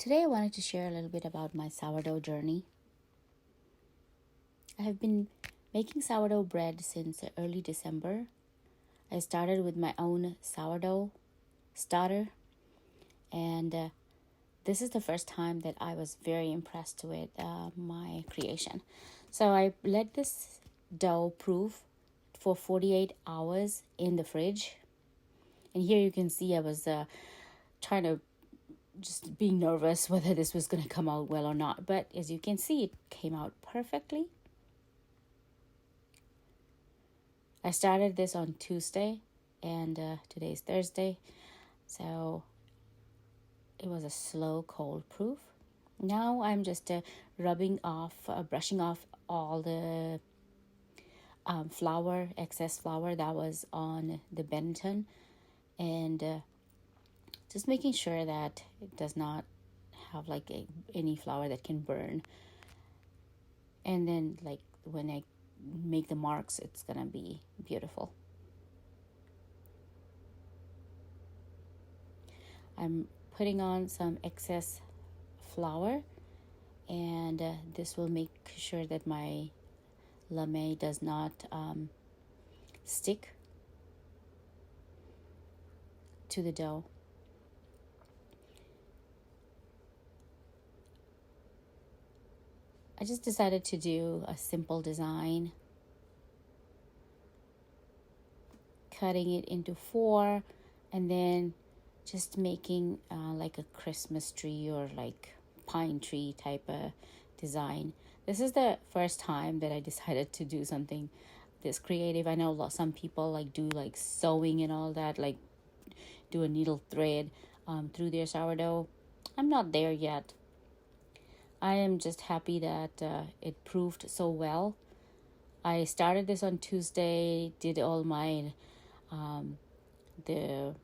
Today I wanted to share a little bit about my sourdough journey. I have been making sourdough bread since early December. I started with my own sourdough starter, and this is the first time that I was very impressed with my creation. So I let this dough proof for 48 hours in the fridge. And here you can see I was trying to just being nervous whether this was going to come out well or not. But as you can see, it came out perfectly. I started this on Tuesday, and today's Thursday. So it was a slow cold proof. Now I'm just brushing off all the excess flour that was on the Benton, and just making sure that it does not have any flour that can burn. And then when I make the marks, it's gonna be beautiful. I'm putting on some excess flour, and this will make sure that my lamé does not stick to the dough. I just decided to do a simple design, cutting it into 4, and then just making like a Christmas tree or like pine tree type of design. This is the first time that I decided to do something this creative. I know some people do sewing and all that, like do a needle thread through their sourdough. I'm not there yet. I am just happy that it proved so well. I started this on Tuesday, did all my the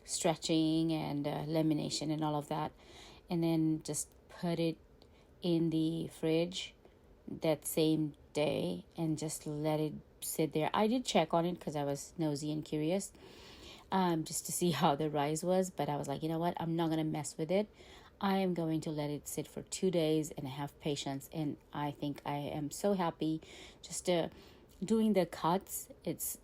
stretching and lamination and all of that, and then just put it in the fridge that same day and just let it sit there. I did check on it because I was nosy and curious, just to see how the rise was, but I was like, you know what, I'm not gonna mess with it. I am going to let it sit for 2 days and have patience, and I think I am so happy just doing the cuts.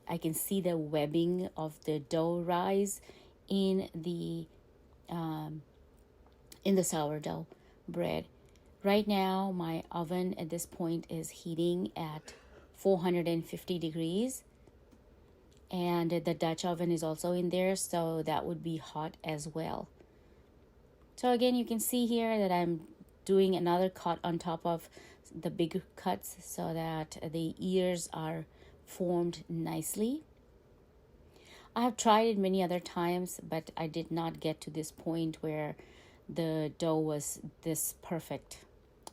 I can see the webbing of the dough rise in the sourdough bread. Right now, my oven at this point is heating at 450 degrees, and the Dutch oven is also in there, so that would be hot as well. So again, you can see here that I'm doing another cut on top of the big cuts so that the ears are formed nicely. I have tried it many other times, but I did not get to this point where the dough was this perfect.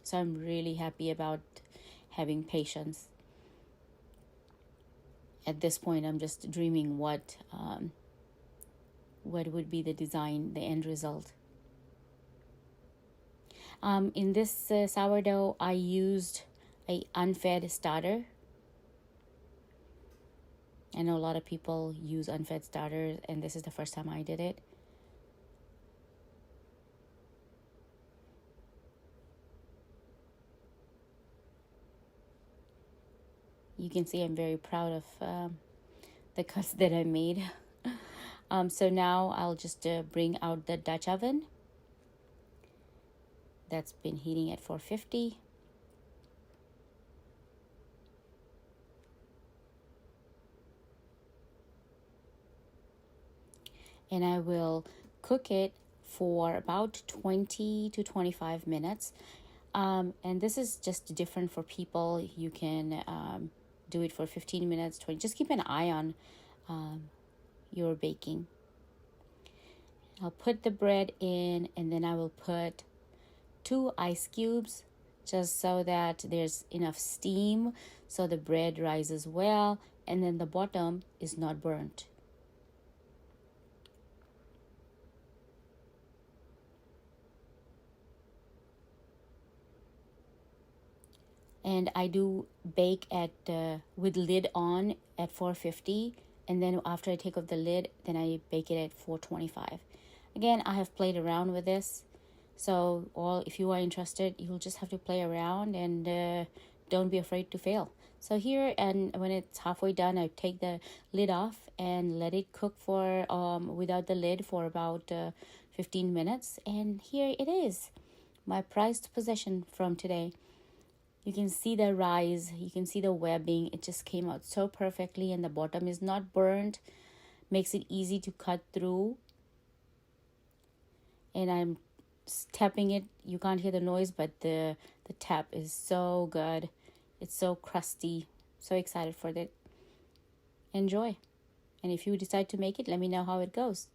So I'm really happy about having patience. At this point, I'm just dreaming what would be the design, the end result. In this sourdough, I used a unfed starter. I know a lot of people use unfed starters, and this is the first time I did it. You can see I'm very proud of the cuts that I made. So now I'll just bring out the Dutch oven. That's been heating at 450. And I will cook it for about 20 to 25 minutes. And this is just different for people. You can do it for 15 minutes, 20. Just keep an eye on your baking. I'll put the bread in, and then I will put 2 ice cubes just so that there's enough steam so the bread rises well, and then the bottom is not burnt. And I do bake at with lid on at 450, and then after I take off the lid, then I bake it at 425. Again, I have played around with this So if you are interested, you'll just have to play around, and don't be afraid to fail. So here, and when it's halfway done, I take the lid off and let it cook for without the lid for about 15 minutes. And here it is, my prized possession from today. You can see the rise, you can see the webbing. It just came out so perfectly, and the bottom is not burnt, makes it easy to cut through. And I'm tapping it. You can't hear the noise, but the tap is so good. It's so crusty. So excited for it. Enjoy. And if you decide to make it, let me know how it goes.